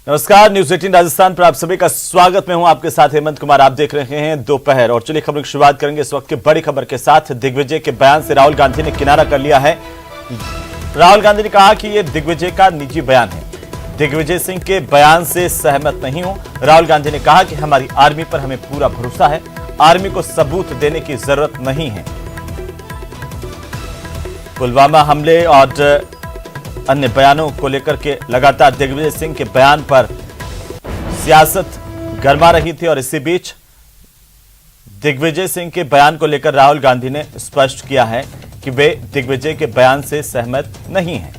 नमस्कार, न्यूज 18 राजस्थान पर आप सभी का स्वागत। मैं हूं आपके साथ हेमंत कुमार। आप देख रहे हैं दोपहर और चलिए खबरों की शुरुआत करेंगे इस वक्त की बड़ी खबर के साथ। दिग्विजय के बयान से राहुल गांधी ने किनारा कर लिया है। राहुल गांधी ने कहा कि यह दिग्विजय का निजी बयान है। दिग्विजय सिंह के बयान से सहमत नहीं हूं। राहुल गांधी ने कहा कि हमारी आर्मी पर हमें पूरा भरोसा है, आर्मी को सबूत देने की जरूरत नहीं है। पुलवामा हमले और अन्य बयानों को लेकर के लगातार दिग्विजय सिंह के बयान पर सियासत गर्मा रही थी और इसी बीच दिग्विजय सिंह के बयान को लेकर राहुल गांधी ने स्पष्ट किया है कि वे दिग्विजय के बयान से सहमत नहीं हैं।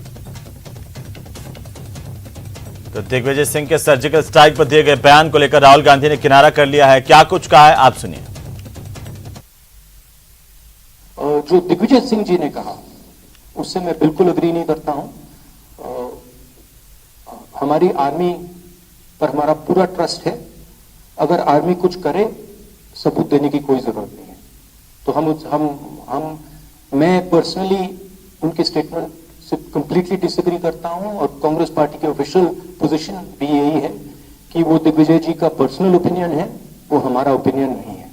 तो दिग्विजय सिंह के सर्जिकल स्ट्राइक पर दिए गए बयान को लेकर राहुल गांधी ने किनारा कर लिया है। क्या कुछ कहा है, आप सुनिए। जो दिग्विजय सिंह जी ने कहा उससे मैं बिल्कुल अग्री नहीं करता हूं। हमारी आर्मी पर हमारा पूरा ट्रस्ट है। अगर आर्मी कुछ करे, सबूत देने की कोई जरूरत नहीं है। तो मैं पर्सनली उनके स्टेटमेंट से कंप्लीटली डिसएग्री करता हूं और कांग्रेस पार्टी की ऑफिशियल पोजीशन भी यही है कि वो दिग्विजय जी का पर्सनल ओपिनियन है, वो हमारा ओपिनियन नहीं है।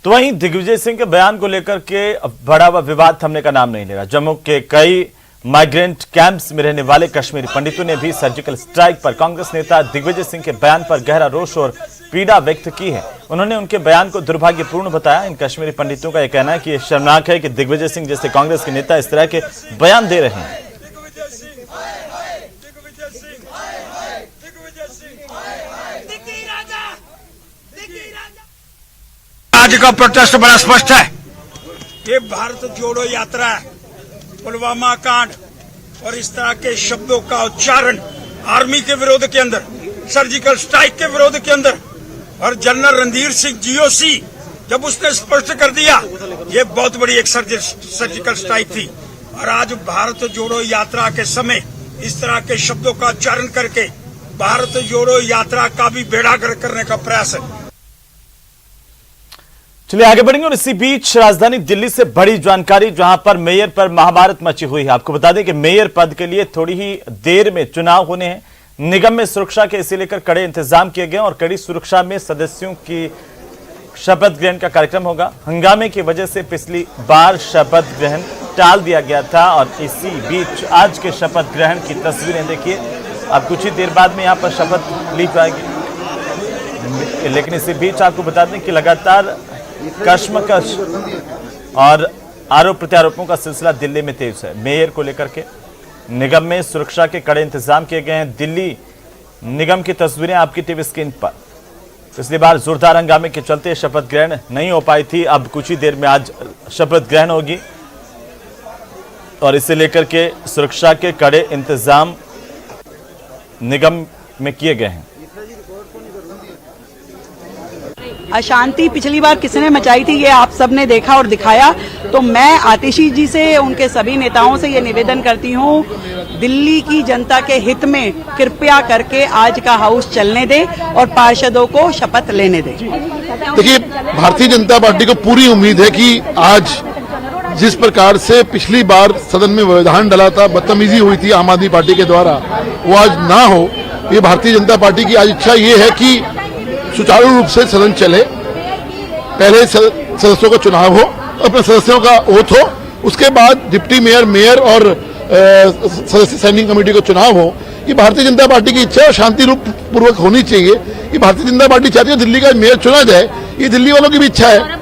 तो वहीं दिग्विजय सिंह के बयान को लेकर के बड़ा हुआ विवाद थमने का नाम नहीं ले रहा। जम्मू के कई माइग्रेंट कैंप्स में रहने वाले कश्मीरी पंडितों ने भी सर्जिकल स्ट्राइक पर कांग्रेस नेता दिग्विजय सिंह के बयान पर गहरा रोष और पीड़ा व्यक्त की है। उन्होंने उनके बयान को दुर्भाग्यपूर्ण बताया। इन कश्मीरी पंडितों का यह कहना है कि यह शर्मनाक है कि दिग्विजय सिंह जैसे कांग्रेस के नेता इस तरह के बयान दे रहे हैं। आज का प्रोटेस्ट बड़ा स्पष्ट है। ये भारत जोड़ो यात्रा है। पुलवामा कांड और इस तरह के शब्दों का उच्चारण आर्मी के विरोध के अंदर, सर्जिकल स्ट्राइक के विरोध के अंदर, और जनरल रणधीर सिंह जीओसी जब उसने स्पष्ट कर दिया, ये बहुत बड़ी एक सर्जिकल स्ट्राइक थी। और आज भारत जोड़ो यात्रा के समय इस तरह के शब्दों का उच्चारण करके भारत जोड़ो यात्रा का भी बेड़ा गर्क करने का प्रयास है। चलिए आगे बढ़ेंगे और इसी बीच राजधानी दिल्ली से बड़ी जानकारी, जहां पर मेयर पर महाभारत मची हुई है। आपको बता दें कि मेयर पद के लिए थोड़ी ही देर में चुनाव होने हैं। निगम में सुरक्षा के इसे लेकर कड़े इंतजाम किए गए और कड़ी सुरक्षा में सदस्यों की शपथ ग्रहण का कार्यक्रम होगा। हंगामे की वजह से पिछली बार शपथ ग्रहण टाल दिया गया था और इसी बीच आज के शपथ ग्रहण की तस्वीरें देखिए। अब कुछ ही देर बाद में यहां पर शपथ ली जाएगी, लेकिन इसी बीच आपको बता दें कि लगातार कश्मकश और आरोप प्रत्यारोपों का सिलसिला दिल्ली में तेज है। मेयर को लेकर के निगम में सुरक्षा के कड़े इंतजाम किए गए हैं। दिल्ली निगम की तस्वीरें आपकी टीवी स्क्रीन पर। पिछली बार जोरदार हंगामे के चलते शपथ ग्रहण नहीं हो पाई थी। अब कुछ ही देर में आज शपथ ग्रहण होगी और इसे लेकर के सुरक्षा के कड़े इंतजाम निगम में किए गए हैं। अशांति पिछली बार किसने मचाई थी, ये आप सबने देखा और दिखाया। तो मैं आतिशी जी से, उनके सभी नेताओं से ये निवेदन करती हूँ, दिल्ली की जनता के हित में कृपया करके आज का हाउस चलने दे और पार्षदों को शपथ लेने दे। देखिए, भारतीय जनता पार्टी को पूरी उम्मीद है कि आज जिस प्रकार से पिछली बार सदन में व्यवधान डला था, बदतमीजी हुई थी आम आदमी पार्टी के द्वारा, वो आज ना हो। ये भारतीय जनता पार्टी की आज इच्छा ये है कि सुचारू रूप से सदन चले। पहले सदस्यों का चुनाव हो, अपने सदस्यों का ओथ हो, उसके बाद डिप्टी मेयर, मेयर और सदस्य स्टैंडिंग कमेटी का चुनाव हो। ये भारतीय जनता पार्टी की इच्छा शांति रूप पूर्वक होनी चाहिए। ये भारतीय जनता पार्टी चाहती है दिल्ली का मेयर चुना जाए, ये दिल्ली वालों की भी इच्छा है।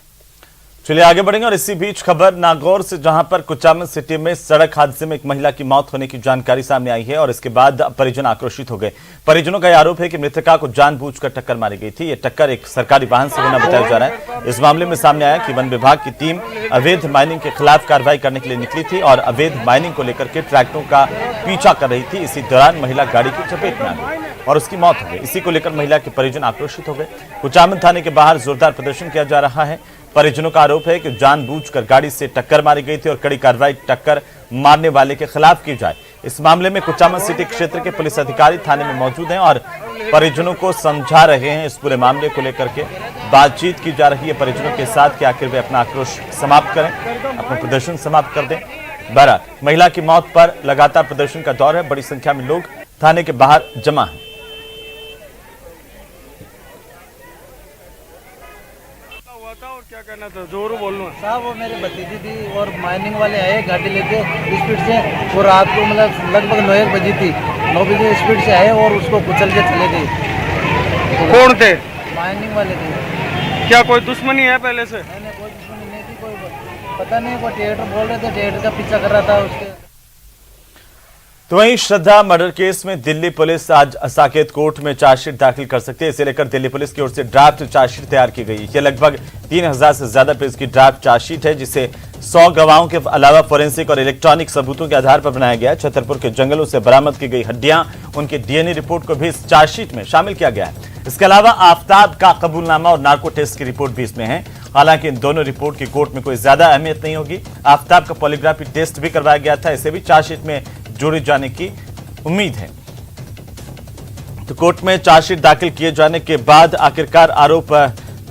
चलिए आगे बढ़ेंगे और इसी बीच खबर नागौर से, जहां पर कुचामन सिटी में सड़क हादसे में एक महिला की मौत होने की जानकारी सामने आई है और इसके बाद परिजन आक्रोशित हो गए। परिजनों का आरोप है कि मृतका को जानबूझकर टक्कर मारी गई थी। यह टक्कर एक सरकारी वाहन से होना बताया जा रहा है। इस मामले में सामने आया कि वन विभाग की टीम अवैध माइनिंग के खिलाफ कार्रवाई करने के लिए निकली थी और अवैध माइनिंग को लेकर के ट्रैक्टरों का पीछा कर रही थी। इसी दौरान महिला गाड़ी की चपेट में आ गई और उसकी मौत हो गई। इसी को लेकर महिला के परिजन आक्रोशित हो गए। कुचामन थाने के बाहर जोरदार प्रदर्शन किया जा रहा है। परिजनों का आरोप है कि जानबूझकर गाड़ी से टक्कर मारी गई थी और कड़ी कार्रवाई टक्कर मारने वाले के खिलाफ की जाए। इस मामले में कुचामन सिटी क्षेत्र के पुलिस अधिकारी थाने में मौजूद हैं और परिजनों को समझा रहे हैं। इस पूरे मामले को लेकर के बातचीत की जा रही है परिजनों के साथ कि आखिर वे अपना आक्रोश समाप्त करें, अपना प्रदर्शन समाप्त कर दें। बहरहाल महिला की मौत पर लगातार प्रदर्शन का दौर है। बड़ी संख्या में लोग थाने के बाहर जमा हैं। हुआ था और क्या कहना था, जोरू बोलना साहब। वो मेरी भतीजी थी और माइनिंग वाले आए गाड़ी लेके स्पीड से, वो रात को मतलब लगभग 9 बजी थी, 9 बजे स्पीड से आए और उसको कुचल के चले गए। कौन थे? माइनिंग वाले थे। क्या कोई दुश्मनी है पहले से? नहीं, कोई दुश्मनी नहीं थी, कोई पता नहीं, कोई थिएटर बोल रहे थे, थिएटर का पीछा कर रहा था उसके। तो वहीं श्रद्धा मर्डर केस में दिल्ली पुलिस आज साकेत कोर्ट में चार्जशीट दाखिल कर सकती है। इसे लेकर दिल्ली पुलिस की ओर से ड्राफ्ट चार्जशीट तैयार की गई है। यह लगभग 3000 से ज्यादा पेज की ड्राफ्ट चार्जशीट है, जिसे 100 गवाहों के अलावा फोरेंसिक और इलेक्ट्रॉनिक सबूतों के आधार पर बनाया गया है। छतरपुर के जंगलों से बरामद की गई हड्डियां, उनके डीएनए रिपोर्ट को भी इस चार्जशीट में शामिल किया गया है। इसके अलावा आफ्ताब का कबूलनामा और नार्को टेस्ट की रिपोर्ट भी इसमें है। हालांकि इन दोनों रिपोर्ट की कोर्ट में कोई ज्यादा अहमियत नहीं होगी। आफ्ताब का पॉलीग्राफी टेस्ट भी करवाया गया था, इसे भी चार्जशीट में जोड़े जाने की उम्मीद है। तो कोर्ट में चार्जशीट दाखिल किए जाने के बाद आखिरकार आरोप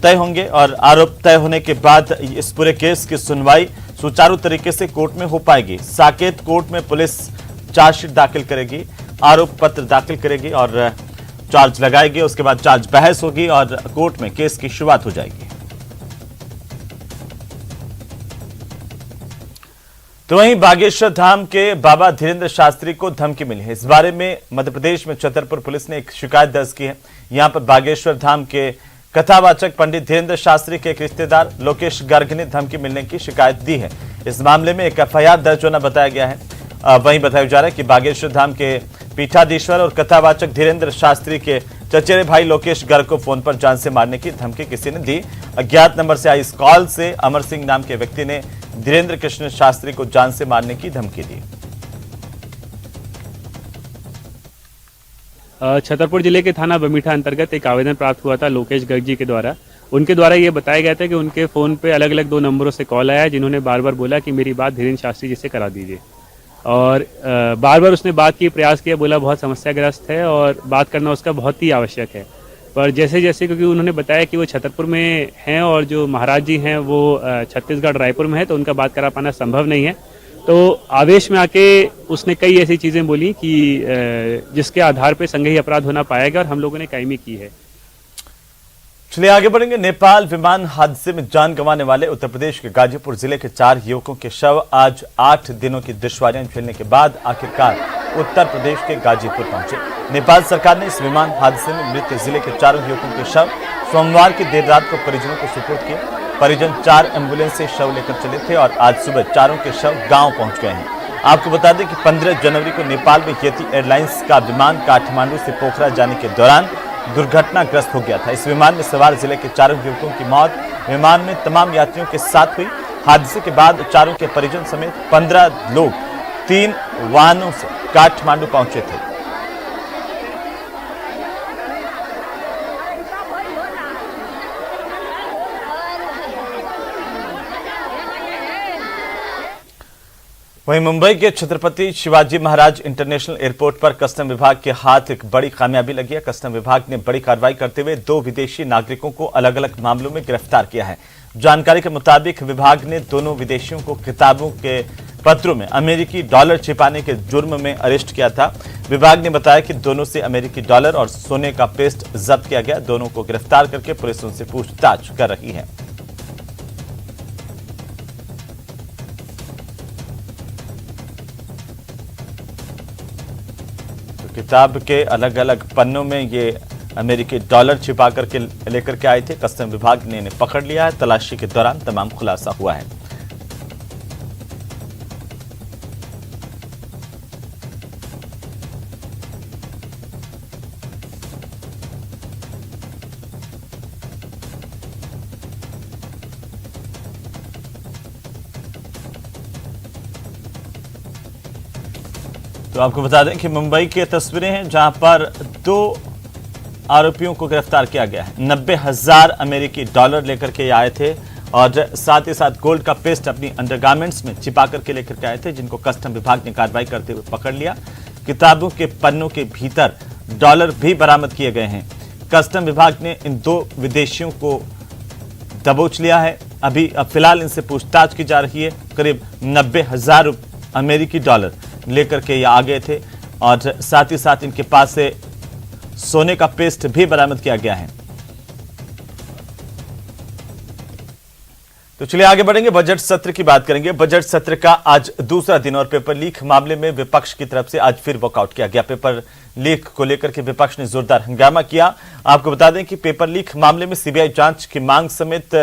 तय होंगे और आरोप तय होने के बाद इस पूरे केस की सुनवाई सुचारू तरीके से कोर्ट में हो पाएगी। साकेत कोर्ट में पुलिस चार्जशीट दाखिल करेगी, आरोप पत्र दाखिल करेगी और चार्ज लगाएगी। उसके बाद चार्ज बहस होगी और कोर्ट में केस की शुरुआत हो जाएगी। तो वहीं बागेश्वर धाम के बाबा धीरेन्द्र शास्त्री को धमकी मिली है। इस बारे में मध्य प्रदेश में छतरपुर पुलिस ने एक शिकायत दर्ज की है। यहां पर बागेश्वर धाम के कथावाचक पंडित धीरेन्द्र शास्त्री के एक रिश्तेदार लोकेश गर्ग ने धमकी मिलने की शिकायत दी है। इस मामले में एक एफआईआर दर्ज होना बताया गया है। वहीं बताया जा रहा है कि बागेश्वर धाम के पीठाधीश्वर और कथावाचक धीरेन्द्र शास्त्री के चचेरे भाई लोकेश गर्ग को फोन पर जान से मारने की धमकी किसी ने दी। अज्ञात नंबर से आई इस कॉल से अमर सिंह नाम के व्यक्ति ने धीरेन्द्र कृष्ण शास्त्री को जान से मारने की धमकी दी। छतरपुर जिले के थाना बमीठा अंतर्गत एक आवेदन प्राप्त हुआ था लोकेश गर्ग जी के द्वारा। उनके द्वारा ये बताया गया था कि उनके फ़ोन पे अलग अलग 2 नंबरों से कॉल आया, जिन्होंने बार बार बोला कि मेरी बात धीरेन्द्र शास्त्री जी से करा दीजिए। और बार बार उसने बात की, प्रयास किया, बोला बहुत समस्याग्रस्त है और बात करना उसका बहुत ही आवश्यक है। पर जैसे जैसे, क्योंकि उन्होंने बताया कि वो छतरपुर में हैं और जो महाराज जी हैं वो छत्तीसगढ़ रायपुर में है, तो उनका बात करा पाना संभव नहीं है। तो आवेश में आके उसने कई ऐसी चीज़ें बोली कि जिसके आधार पे संज्ञेय अपराध होना पाएगा और हम लोगों ने कायमी की है। चलिए आगे बढ़ेंगे। नेपाल विमान हादसे में जान गंवाने वाले उत्तर प्रदेश के गाजीपुर जिले के 4 युवकों के शव आज 8 दिनों की दुश्वारियां झेलने के बाद आखिरकार उत्तर प्रदेश के गाजीपुर पहुंचे। नेपाल सरकार ने इस विमान हादसे में मृत जिले के 4 युवकों के शव सोमवार की देर रात को परिजनों को सुपुर्द किए। परिजन 4 एम्बुलेंस से शव लेकर चले थे और आज सुबह चारों के शव गांव पहुंच गए हैं। आपको बता दें कि 15 जनवरी को नेपाल में येती एयरलाइंस का विमान काठमांडू से पोखरा जाने के दौरान दुर्घटनाग्रस्त हो गया था। इस विमान में सवार जिले के 4 युवकों की मौत विमान में तमाम यात्रियों के साथ हुई। हादसे के बाद चारों के परिजन समेत 15 लोग 3 वाहनों से काठमांडू पहुंचे थे। वहीं मुंबई के छत्रपति शिवाजी महाराज इंटरनेशनल एयरपोर्ट पर कस्टम विभाग के हाथ एक बड़ी कामयाबी लगी है। कस्टम विभाग ने बड़ी कार्रवाई करते हुए 2 विदेशी नागरिकों को अलग अलग मामलों में गिरफ्तार किया है। जानकारी के मुताबिक विभाग ने दोनों विदेशियों को किताबों के पत्रों में अमेरिकी डॉलर छिपाने के जुर्म में अरेस्ट किया था। विभाग ने बताया कि दोनों से अमेरिकी डॉलर और सोने का पेस्ट जब्त किया गया। दोनों को गिरफ्तार करके पुलिस उनसे पूछताछ कर रही है। किताब के अलग अलग पन्नों में ये अमेरिकी डॉलर छिपा करके लेकर के आए थे। कस्टम विभाग ने इन्हें पकड़ लिया है। तलाशी के दौरान तमाम खुलासा हुआ है। तो आपको बता दें कि मुंबई की तस्वीरें हैं जहां पर 2 आरोपियों को गिरफ्तार किया गया है। 90,000 अमेरिकी डॉलर लेकर के आए थे और साथ ही साथ गोल्ड का पेस्ट अपनी अंडरगारमेंट्स में छिपा करके लेकर के आए थे, जिनको कस्टम विभाग ने कार्रवाई करते हुए पकड़ लिया। किताबों के पन्नों के भीतर डॉलर भी बरामद किए गए हैं। कस्टम विभाग ने इन 2 विदेशियों को दबोच लिया है। अभी फिलहाल इनसे पूछताछ की जा रही है। करीब 90,000 अमेरिकी डॉलर लेकर के ये आ गए थे और साथ ही साथ इनके पास से सोने का पेस्ट भी बरामद किया गया है। तो चलिए आगे बढ़ेंगे, बजट सत्र की बात करेंगे। बजट सत्र का आज दूसरा दिन और पेपर लीक मामले में विपक्ष की तरफ से आज फिर वॉकआउट किया गया। पेपर लीक को लेकर के विपक्ष ने जोरदार हंगामा किया। आपको बता दें कि पेपर लीक मामले में सीबीआई जांच की मांग समेत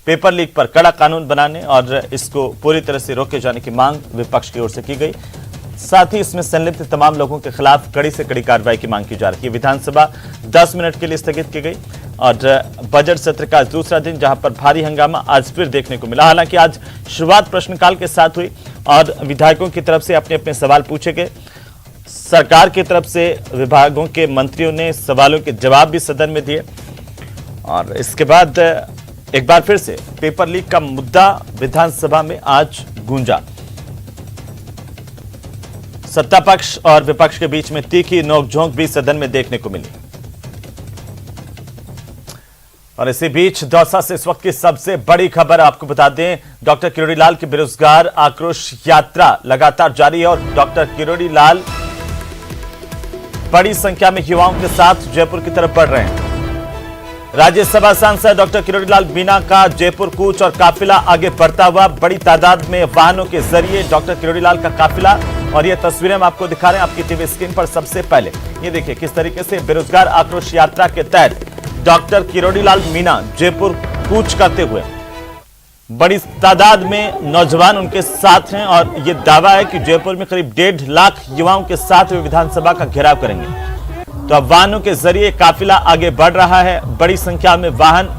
पेपर लीक पर कड़ा कानून बनाने और इसको पूरी तरह से रोके जाने की मांग विपक्ष की ओर से की गई। साथ ही इसमें संलिप्त तमाम लोगों के खिलाफ कड़ी से कड़ी कार्रवाई की मांग की जा रही है। विधानसभा 10 मिनट के लिए स्थगित की गई और बजट सत्र का दूसरा दिन जहां पर भारी हंगामा आज फिर देखने को मिला। हालांकि आज शुरुआत प्रश्नकाल के साथ हुई और विधायकों की तरफ से अपने अपने सवाल पूछे गए। सरकार की तरफ से विभागों के मंत्रियों ने सवालों के जवाब भी सदन में दिए और इसके बाद एक बार फिर से पेपर लीक का मुद्दा विधानसभा में आज गूंजा। सत्ता पक्ष और विपक्ष के बीच में तीखी नोकझोंक भी सदन में देखने को मिली। और इसी बीच दौसा से इस वक्त की सबसे बड़ी खबर आपको बता दें, डॉक्टर किरोड़ी लाल की बेरोजगार आक्रोश यात्रा लगातार जारी है और डॉक्टर किरोड़ी लाल बड़ी संख्या में युवाओं के साथ जयपुर की तरफ बढ़ रहे हैं। राज्यसभा सांसद डॉक्टर किरोड़ी लाल मीणा का जयपुर कूच और काफिला आगे बढ़ता हुआ, बड़ी तादाद में वाहनों के जरिए डॉक्टर किरोड़ी लाल का काफिला। और ये तस्वीरें हम आपको दिखा रहे हैं आपकी टीवी स्क्रीन पर। सबसे पहले ये देखिए किस तरीके से बेरोजगार आक्रोश यात्रा के तहत डॉक्टर किरोड़ी लाल मीणा जयपुर कूच करते हुए, बड़ी तादाद में नौजवान उनके साथ हैं और यह दावा है कि जयपुर में करीब 1.5 लाख युवाओं के साथ वे विधानसभा का घेराव करेंगे। तो अब वाहनों के जरिए काफिला आगे बढ़ रहा है, बड़ी संख्या में वाहन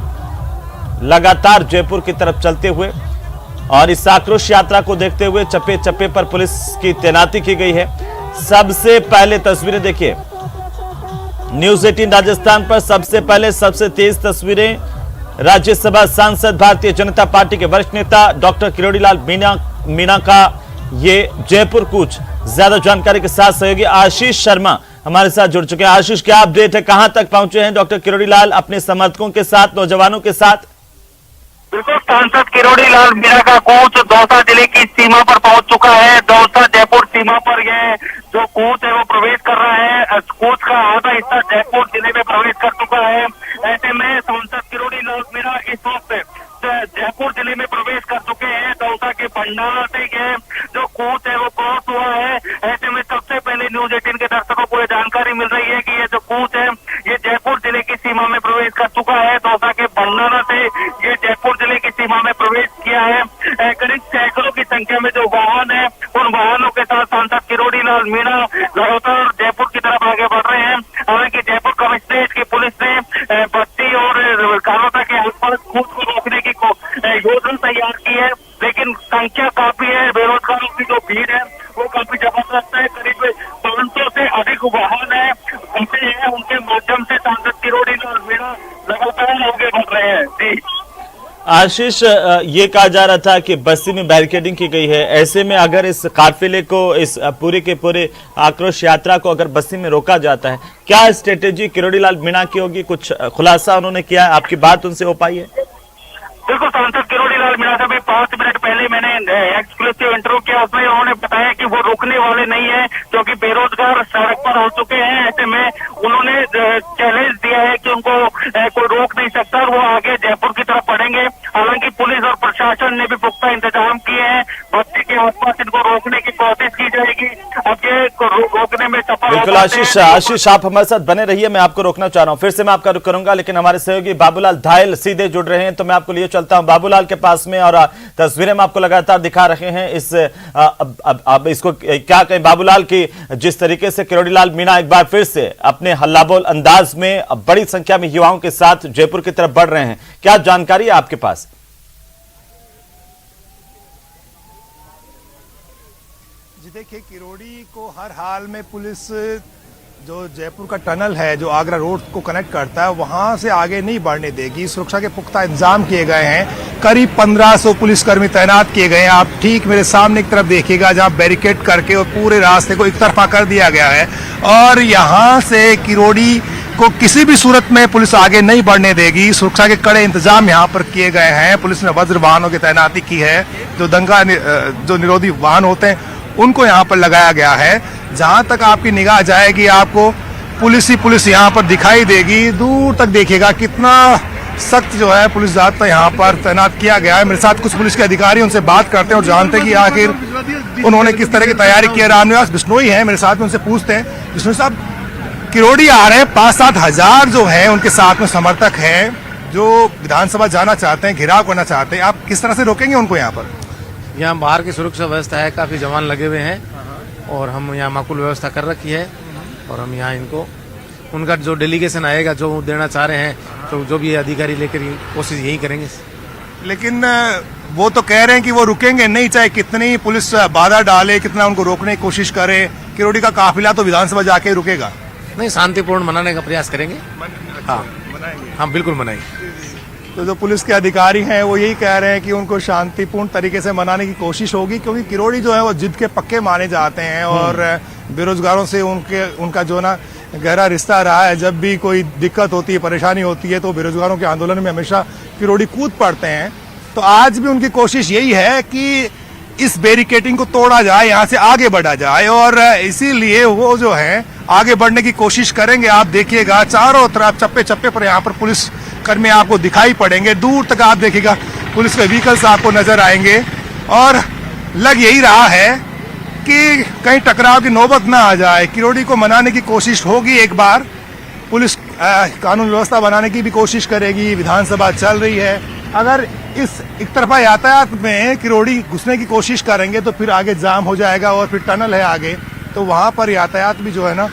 लगातार जयपुर की तरफ चलते हुए और इस आक्रोश यात्रा को देखते हुए चप्पे चप्पे पर पुलिस की तैनाती की गई है। सबसे पहले तस्वीरें देखिए, न्यूज 18 राजस्थान पर सबसे पहले सबसे तेज तस्वीरें राज्यसभा सांसद भारतीय जनता पार्टी के वरिष्ठ नेता डॉक्टर किरोड़ी लाल मीणा का ये जयपुर कूच। ज्यादा जानकारी के साथ सहयोगी आशीष शर्मा हमारे साथ जुड़ चुके हैं। आशीष, क्या अपडेट है, कहां तक पहुंचे हैं डॉक्टर किरोड़ी लाल अपने समर्थकों के साथ, नौजवानों के साथ? बिल्कुल, सांसद किरोड़ी लाल मीणा का कूच दौसा जिले की सीमा पर पहुंच चुका है। दौसा जयपुर सीमा पर यह जो कूच है वो प्रवेश कर रहा है। कूच का आधा हिस्सा जयपुर जिले में प्रवेश कर चुका है। ऐसे में सांसद किरोड़ी लाल मीणा इस वक्त जयपुर जिले में प्रवेश कर चुके हैं। दौसा के भंडारा से यह जो कूच है वो क्रॉस हुआ है। ऐसे में सबसे पहले न्यूज 18 के दर्शकों को यह जानकारी मिल रही है कि ये जो कूच है ये जयपुर जिले की सीमा में प्रवेश कर चुका है। दौसा के भंडारा से ये जयपुर जिले की सीमा में प्रवेश किया है। करीब सैकड़ों की संख्या में जो वाहन है उन वाहनों के साथ सांसद किरोड़ी लाल मीणा लगातार जयपुर की तरफ आगे बढ़ रहे हैं। हालांकि जयपुर कमिश्नरेट की पुलिस ने बस्ती और कालोता के आसपास कूच को रोकने की योजना तैयार की है, लेकिन संख्या काफी है। बेरोजगारों की जो भीड़ है वो काफी जबरदस्त है। करीब 500 से अधिक वाहन है, उनके माध्यम से सांसद किरोड़ी लाल मीणा लगातार आगे बढ़ रहे हैं। जी आशीष, ये कहा जा रहा था कि बस्ती में बैरिकेडिंग की गई है, ऐसे में अगर इस काफिले को, इस पूरे के पूरे आक्रोश यात्रा को अगर बस्ती में रोका जाता है, क्या स्ट्रेटेजी किरोड़ी लाल मीणा की होगी? कुछ खुलासा उन्होंने किया है, आपकी बात उनसे हो पाई है? बिल्कुल, सांसद किरोड़ी लाल मीणा से भी 5 मिनट पहले मैंने एक्सक्लूसिव इंटरव्यू किया, उसमें उन्होंने बताया कि वो रुकने वाले नहीं है क्योंकि बेरोजगार सड़क पर हो चुके हैं। ऐसे में उन्होंने चैलेंज दिया है कि उनको कोई रोक नहीं सकता और वो आगे जयपुर की तरफ बढ़ेंगे। हालांकि पुलिस और प्रशासन ने भी पुख्ता इंतजाम किए हैं। बस्ती के आसपास इनको रोकने की कोशिश की जाएगी। अब ये रोकने में सफल बिल्कुल आशीष, आप हमारे साथ बने रहिए, मैं आपको रोकना चाह रहा हूं, फिर से मैं आपका रुख करूंगा, लेकिन हमारे सहयोगी बाबूलाल धायल सीधे जुड़ रहे हैं तो मैं आपको लिए चलता हूं बाबूलाल के पास में और तस्वीरें हम आपको लगातार दिखा रहे हैं। इस अब इसको क्या कहें बाबूलाल की, जिस तरीके से किरोड़ी लाल मीणा एक बार फिर से अपने हल्लाबोल अंदाज में बड़ी संख्या में युवाओं के साथ जयपुर की तरफ बढ़ रहे हैं, क्या जानकारी है आपके पास? जी देखिए, किरोड़ी को हर हाल में पुलिस जो जयपुर का टनल है जो आगरा रोड को कनेक्ट करता है वहां से आगे नहीं बढ़ने देगी। सुरक्षा के पुख्ता इंतजाम किए गए हैं। करीब 1500 पुलिसकर्मी तैनात किए गए हैं। आप ठीक मेरे सामने की तरफ देखिएगा जहां बैरिकेड करके और पूरे रास्ते को एक तरफा कर दिया गया है और यहां से किरोड़ी को किसी भी सूरत में पुलिस आगे नहीं बढ़ने देगी। सुरक्षा के कड़े इंतजाम यहां पर किए गए हैं। पुलिस ने वज्र वाहनों की तैनाती की है, जो दंगा जो निरोधी वाहन होते हैं उनको यहाँ पर लगाया गया है। जहां तक आपकी निगाह जाएगी आपको पुलिस ही पुलिस यहाँ पर दिखाई देगी। दूर तक देखिएगा कितना सख्त जो है पुलिस जाब्ता यहाँ पर तैनात किया गया है। मेरे साथ कुछ पुलिस के अधिकारी, उनसे बात करते हैं और जानते हैं कि आखिर उन्होंने किस तरह की तैयारी की है। रामनिवास बिश्नोई है मेरे साथ में, उनसे पूछते हैं। बिश्नोई साहब, किरोड़ी आ रहे हैं, 5-7 हजार जो है उनके साथ में समर्थक है जो विधानसभा जाना चाहते हैं, घिराव करना चाहते हैं, आप किस तरह से रोकेंगे उनको यहाँ पर? यहाँ बाहर की सुरक्षा व्यवस्था है, काफी जवान लगे हुए हैं और हम यहाँ माकूल व्यवस्था कर रखी है और हम यहाँ इनको उनका जो डेलीगेशन आएगा जो देना चाह रहे हैं तो जो भी अधिकारी लेकर कोशिश यही करेंगे। लेकिन वो तो कह रहे हैं कि वो रुकेंगे नहीं, चाहे कितनी पुलिस बाधा डाले, कितना उनको रोकने की कोशिश करे। किरोड़ी का काफिला तो विधानसभा जाके रुकेगा नहीं, शांतिपूर्ण मनाने का प्रयास करेंगे। हाँ, हाँ बिल्कुल मनाएंगे। तो जो पुलिस के अधिकारी हैं वो यही कह रहे हैं कि उनको शांतिपूर्ण तरीके से मनाने की कोशिश होगी, क्योंकि किरोड़ी जो है वो जिद के पक्के माने जाते हैं और बेरोजगारों से उनका जो ना गहरा रिश्ता रहा है। जब भी कोई दिक्कत होती है, परेशानी होती है तो बेरोजगारों के आंदोलन में हमेशा किरोड़ी कूद पड़ते हैं। तो आज भी उनकी कोशिश यही है कि इस बैरिकेडिंग को तोड़ा जाए, यहाँ से आगे बढ़ा जाए और इसीलिए वो जो है आगे बढ़ने की कोशिश करेंगे। आप देखिएगा चारों तरफ चप्पे चप्पे पर यहाँ पर पुलिस कर्मी आपको दिखाई पड़ेंगे। दूर तक आप देखिएगा पुलिस के व्हीकल्स आपको नजर आएंगे और लग यही रहा है कि कहीं टकराव की नौबत ना आ जाए। किरोड़ी को मनाने की कोशिश होगी एक बार, पुलिस कानून व्यवस्था बनाने की भी कोशिश करेगी। विधानसभा चल रही है, अगर इस एक तरफा यातायात में किरोड़ी घुसने की कोशिश करेंगे तो फिर आगे जाम हो जाएगा और फिर टनल है आगे, तो वहां पर यातायात भी जो है ना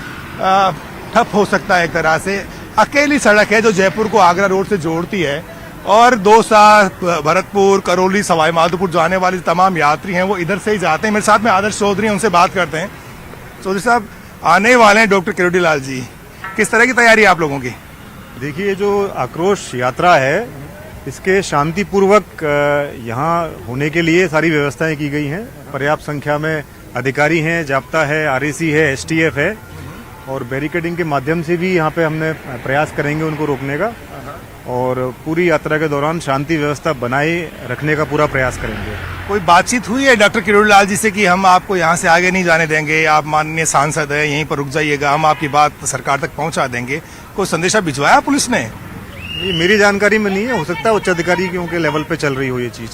ठप हो सकता है। एक तरह से अकेली सड़क है जो जयपुर को आगरा रोड से जोड़ती है और दौसा, भरतपुर, करौली, सवाई माधोपुर जाने वाले तमाम यात्री हैं वो इधर से ही जाते हैं। मेरे साथ में आदर्श चौधरी हैं, उनसे बात करते हैं। चौधरी साहब, आने वाले हैं डॉक्टर किरोड़ी लाल जी, किस तरह की तैयारी है आप लोगों की? देखिए, जो आक्रोश यात्रा है इसके शांतिपूर्वक यहाँ होने के लिए सारी व्यवस्थाएं की गई हैं। पर्याप्त संख्या में अधिकारी हैं, जाप्ता है, आरएसी है, एसटीएफ है और बैरिकेडिंग के माध्यम से भी यहाँ पे हमने प्रयास करेंगे उनको रोकने का और पूरी यात्रा के दौरान शांति व्यवस्था बनाए रखने का पूरा प्रयास करेंगे। कोई बातचीत हुई है डॉक्टर किरोड़ी लाल जी से कि हम आपको यहाँ से आगे नहीं जाने देंगे, आप माननीय सांसद है, यहीं पर रुक जाइएगा, हम आपकी बात सरकार तक पहुँचा देंगे? कोई संदेशा भिजवाया पुलिस ने? ये मेरी जानकारी में नहीं है, हो सकता है उच्च अधिकारी के लेवल पे चल रही हो ये चीज।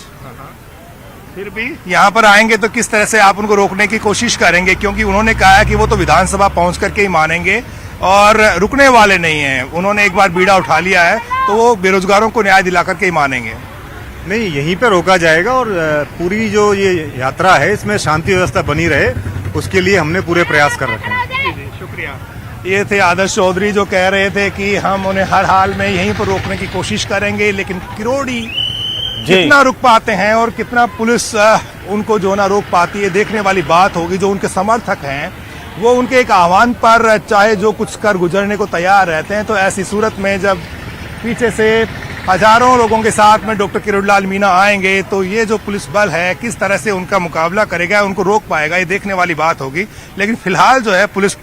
फिर भी यहाँ पर आएंगे तो किस तरह से आप उनको रोकने की कोशिश करेंगे? क्योंकि उन्होंने कहा है कि वो तो विधानसभा पहुंच करके ही मानेंगे और रुकने वाले नहीं हैं। उन्होंने एक बार बीड़ा उठा लिया है तो वो बेरोजगारों को न्याय दिला करके ही मानेंगे। नहीं, यहीं पे रोका जाएगा और पूरी जो ये यात्रा है इसमें शांति व्यवस्था बनी रहे उसके लिए हमने पूरे प्रयास कर रखे हैं। जी, शुक्रिया। ये थे आदर्श चौधरी जो कह रहे थे कि हम उन्हें हर हाल में यहीं पर रोकने की कोशिश करेंगे, लेकिन किरोड़ी कितना रुक पाते हैं और कितना पुलिस उनको जो ना रोक पाती है देखने वाली बात होगी। जो उनके समर्थक हैं वो उनके एक आह्वान पर चाहे जो कुछ कर गुजरने को तैयार रहते हैं। तो ऐसी सूरत में जब पीछे से हजारों लोगों के साथ में डॉक्टर किरोड़ी लाल मीणा आएंगे तो ये जो पुलिस बल है किस तरह से उनका मुकाबला करेगा, उनको रोक पाएगा, ये देखने वाली बात होगी। लेकिन फिलहाल जो है पुलिस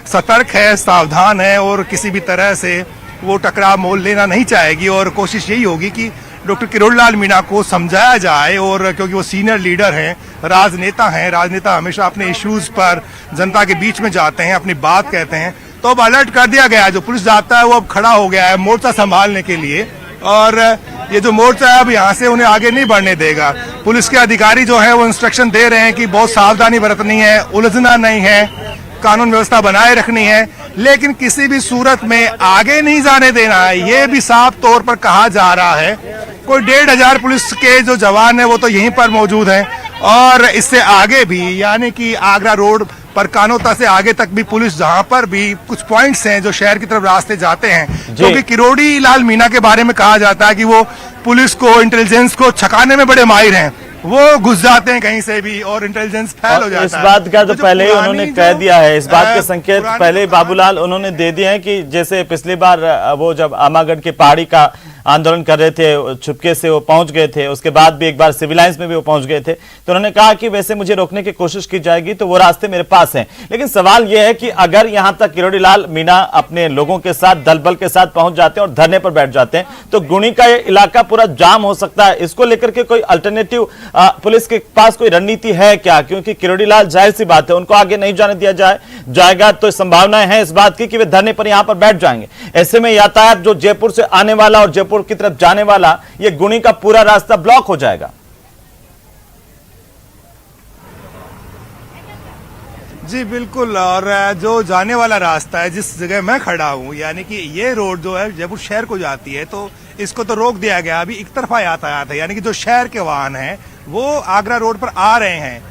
सतर्क है, सावधान है और किसी भी तरह से वो टकराव मोल लेना नहीं चाहेगी और कोशिश यही होगी कि डॉक्टर किरोड़ी लाल मीणा को समझाया जाए। और क्योंकि वो सीनियर लीडर हैं, राजनेता हैं, राजनेता हमेशा अपने इश्यूज पर जनता के बीच में जाते हैं, अपनी बात कहते हैं। तो अब अलर्ट कर दिया गया है, जो पुलिस जाता है वो अब खड़ा हो गया है मोर्चा संभालने के लिए और ये जो मोर्चा है अब यहाँ से उन्हें आगे नहीं बढ़ने देगा। पुलिस के अधिकारी जो है वो इंस्ट्रक्शन दे रहे हैं कि बहुत सावधानी बरतनी है, उलझना नहीं है, कानून व्यवस्था बनाए रखनी है, लेकिन किसी भी सूरत में आगे नहीं जाने देना है। ये भी साफ तौर पर कहा जा रहा है। कोई 1,500 पुलिस के जो जवान है वो तो यहीं पर मौजूद हैं और इससे आगे भी यानी कि आगरा रोड पर कानोता से आगे तक भी पुलिस, जहां पर भी कुछ पॉइंट्स हैं जो शहर की तरफ रास्ते जाते हैं, क्योंकि किरोड़ी लाल मीणा के बारे में कहा जाता है कि वो पुलिस को, इंटेलिजेंस को छकाने में बड़े माहिर हैं। वो घुस जाते हैं कहीं से भी और इंटेलिजेंस फैल हो जाता है। इस बात का तो पहले ही उन्होंने कह दिया है, इस बात के संकेत पहले बाबूलाल उन्होंने दे दिए हैं कि जैसे पिछली बार वो जब आमागढ़ के पहाड़ी का आंदोलन कर रहे थे, छुपके से वो पहुंच गए थे, उसके बाद भी एक बार सिविल लाइंस में भी वो पहुंच गए थे। तो उन्होंने कहा कि वैसे मुझे रोकने की कोशिश की जाएगी तो वो रास्ते मेरे पास हैं। लेकिन सवाल यह है कि अगर यहां तक किरोड़ी लाल मीणा अपने लोगों के साथ, दल बल के साथ पहुंच जाते हैं और धरने पर बैठ जाते हैं तो गुणी का ये इलाका पूरा जाम हो सकता है। इसको लेकर के कोई अल्टरनेटिव पुलिस के पास कोई रणनीति है क्या? क्योंकि किरोड़ी लाल जाहिर सी बात है उनको आगे नहीं जाने दिया जाएगा तो संभावनाएं हैं इस बात की कि वे धरने पर यहां पर बैठ जाएंगे। ऐसे में यातायात जो जयपुर से आने वाला और जयपुर की तरफ जाने वाला, ये गुणी का पूरा रास्ता ब्लॉक हो जाएगा। जी बिल्कुल। और जो जाने वाला रास्ता है, जिस जगह मैं खड़ा हूं, यानी कि ये रोड जो है जयपुर शहर को जाती है, तो इसको तो रोक दिया गया। अभी एक तरफा यातायात है, यानी कि जो शहर के वाहन हैं वो आगरा रोड पर आ रहे हैं।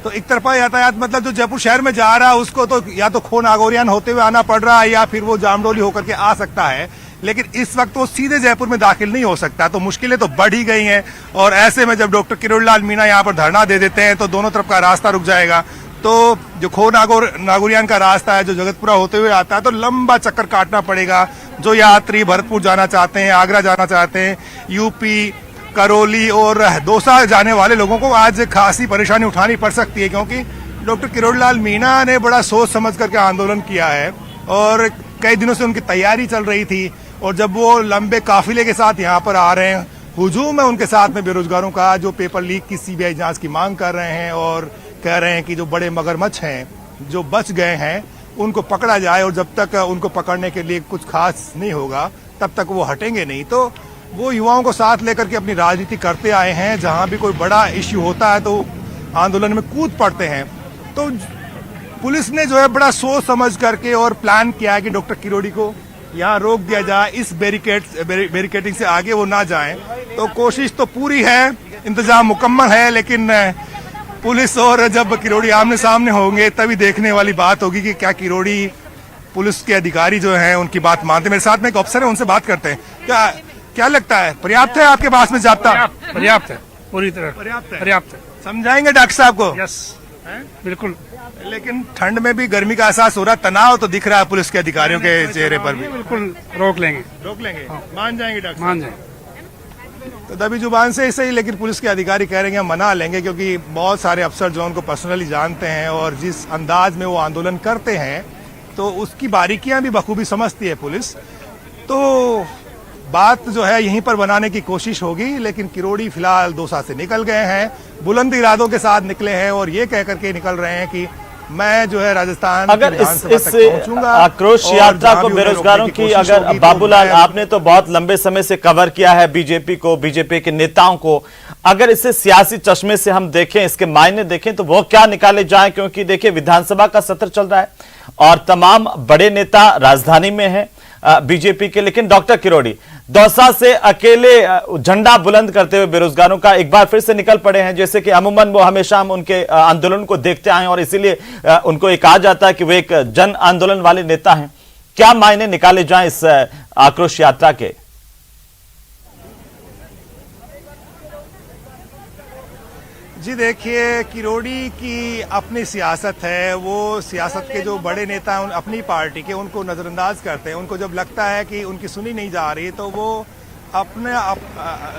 तो एक तरफा यातायात मतलब जो जयपुर शहर में जा रहा है उसको तो या तो खो नागौरियान होते हुए आना पड़ रहा है या फिर वो जामडोली होकर के आ सकता है। लेकिन इस वक्त वो सीधे जयपुर में दाखिल नहीं हो सकता, तो मुश्किलें तो बढ़ ही गई हैं। और ऐसे में जब डॉक्टर किरोड़ी लाल मीणा यहाँ पर धरना दे देते हैं तो दोनों तरफ का रास्ता रुक जाएगा। तो जो खो नागौरियान का रास्ता है जो जगतपुरा होते हुए आता है, तो लंबा चक्कर काटना पड़ेगा। जो यात्री भरतपुर जाना चाहते हैं, आगरा जाना चाहते हैं, यूपी, करौली और दौसा जाने वाले लोगों को आज खासी परेशानी उठानी पड़ सकती है, क्योंकि डॉक्टर किरोड़ी लाल मीणा ने बड़ा सोच समझ करके आंदोलन किया है और कई दिनों से उनकी तैयारी चल रही थी। और जब वो लंबे काफिले के साथ यहाँ पर आ रहे हैं, हुजूम है उनके साथ में बेरोजगारों का, जो पेपर लीक की सीबीआई जांच की मांग कर रहे हैं और कह रहे हैं कि जो बड़े मगरमच्छ हैं जो बच गए हैं उनको पकड़ा जाए, और जब तक उनको पकड़ने के लिए कुछ खास नहीं होगा तब तक वो हटेंगे नहीं। तो वो युवाओं को साथ लेकर के अपनी राजनीति करते आए हैं। जहां भी कोई बड़ा इश्यू होता है तो आंदोलन में कूद पड़ते हैं। तो पुलिस ने जो है बड़ा सोच समझ करके और प्लान किया है कि डॉक्टर किरोड़ी को यहाँ रोक दिया जाए, इस बैरिकेडिंग से आगे वो ना जाएं। तो कोशिश तो पूरी है, इंतजाम मुकम्मल है, लेकिन पुलिस और जब किरोड़ी आमने सामने होंगे तभी देखने वाली बात होगी कि क्या किरोड़ी पुलिस के अधिकारी जो हैं उनकी बात मानते। मेरे साथ में एक अफसर है, उनसे बात करते हैं। क्या लगता है, पर्याप्त है आपके पास में जाब्ता? पर्याप्त है, पूरी तरह पर्याप्त है। समझाएंगे डॉक्टर साहब को? यस, बिल्कुल। लेकिन ठंड में भी गर्मी का एहसास हो रहा है, तनाव तो दिख रहा है पुलिस के अधिकारियों के चेहरे पर भी। बिल्कुल रोक लेंगे। हाँ। मान जाएंगे डॉक्टर? मान जाएंगे। तो दबी जुबान से ऐसे ही, लेकिन पुलिस के अधिकारी कह रहे हैं मना लेंगे, क्योंकि बहुत सारे अफसर जो उनको पर्सनली जानते हैं और जिस अंदाज में वो आंदोलन करते हैं तो उसकी बारीकियां भी बखूबी समझती है पुलिस। तो बात जो है यहीं पर बनाने की कोशिश होगी। लेकिन किरोड़ी फिलहाल दौसा से निकल गए हैं, बुलंद इरादों के साथ निकले हैं और ये कह करके निकल रहे हैं कि मैं जो है राजस्थान अगर इस आक्रोश यात्रा को बेरोजगारों की, अगर बाबूलाल आपने तो बहुत लंबे समय से कवर किया है बीजेपी को, बीजेपी के नेताओं को, अगर इसे सियासी चश्मे से हम देखें, इसके मायने देखें तो वो क्या निकाले जाएं? क्योंकि देखिए विधानसभा का सत्र चल रहा है और तमाम बड़े नेता राजधानी में हैं बीजेपी के, लेकिन डॉक्टर किरोड़ी दौसा से अकेले झंडा बुलंद करते हुए बेरोजगारों का एक बार फिर से निकल पड़े हैं। जैसे कि अमूमन वो हमेशा हम उनके आंदोलन को देखते आए और इसीलिए उनको एक कहा जाता है कि वे एक जन आंदोलन वाले नेता हैं। क्या मायने निकाले जाएं इस आक्रोश यात्रा के? जी देखिए, किरोड़ी की अपनी सियासत है। वो सियासत के जो बड़े नेता हैं अपनी पार्टी के, उनको नजरअंदाज करते हैं। उनको जब लगता है कि उनकी सुनी नहीं जा रही तो वो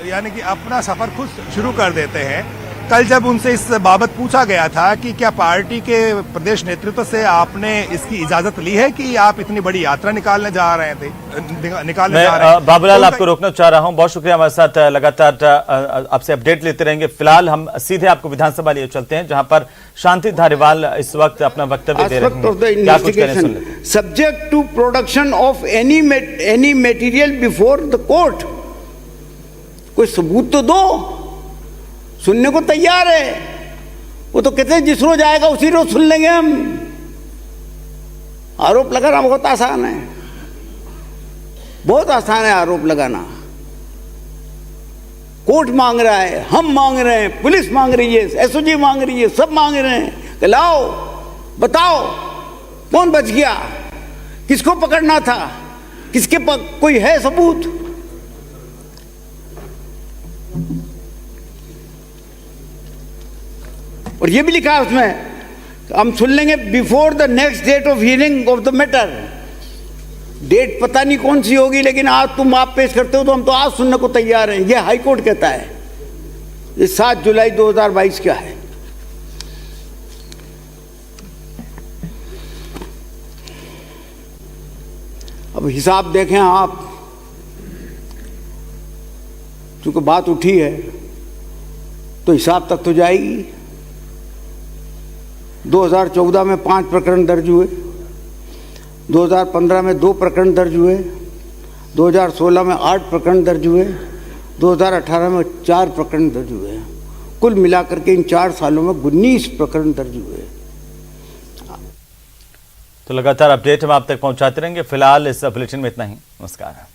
यानी कि अपना सफर खुद शुरू कर देते हैं। कल जब उनसे इस बाबत पूछा गया था कि क्या पार्टी के प्रदेश नेतृत्व से आपने इसकी इजाजत ली है कि आप इतनी बड़ी यात्रा निकालने जा रहे थे, बाबूलाल आपको रोकना चाह रहा हूं, बहुत शुक्रिया। हमारे साथ लगातार आपसे अपडेट लेते रहेंगे। फिलहाल हम सीधे आपको विधानसभा लिए चलते हैं जहां पर शांति धारीवाल इस वक्त अपना वक्तव्य दे रहे हैं। Subject to production of any material before the court, कोई सबूत तो दो। सुनने को तैयार है, वो तो कहते हैं जिस रोज आएगा उसी रोज सुन लेंगे हम। आरोप लगाना बहुत आसान है, बहुत आसान है आरोप लगाना। कोर्ट मांग रहा है, हम मांग रहे हैं, पुलिस मांग रही है, एसओजी मांग रही है, सब मांग रहे हैं कि लाओ बताओ कौन बच गया, किसको पकड़ना था, किसके कोई है सबूत? और ये भी लिखा है उसमें, हम सुन लेंगे before the next date of hearing of the matter. Date पता नहीं कौन सी होगी, लेकिन आज तुम आप पेश करते हो तो हम तो आज सुनने को तैयार हैं। ये हाई कोर्ट कहता है, ये 7 जुलाई 2022 का है। अब हिसाब देखें आप, चूंकि बात उठी है तो हिसाब तक तो जाएगी। 2014 में 5 प्रकरण दर्ज हुए, 2015 में 2 प्रकरण दर्ज हुए, 2016 में 8 प्रकरण दर्ज हुए, 2018 में 4 प्रकरण दर्ज हुए। कुल मिलाकर के इन 4 सालों में 19 प्रकरण दर्ज हुए। तो लगातार अपडेट हम आप तक पहुंचाते रहेंगे। फिलहाल इस बुलेटिन में इतना ही। नमस्कार।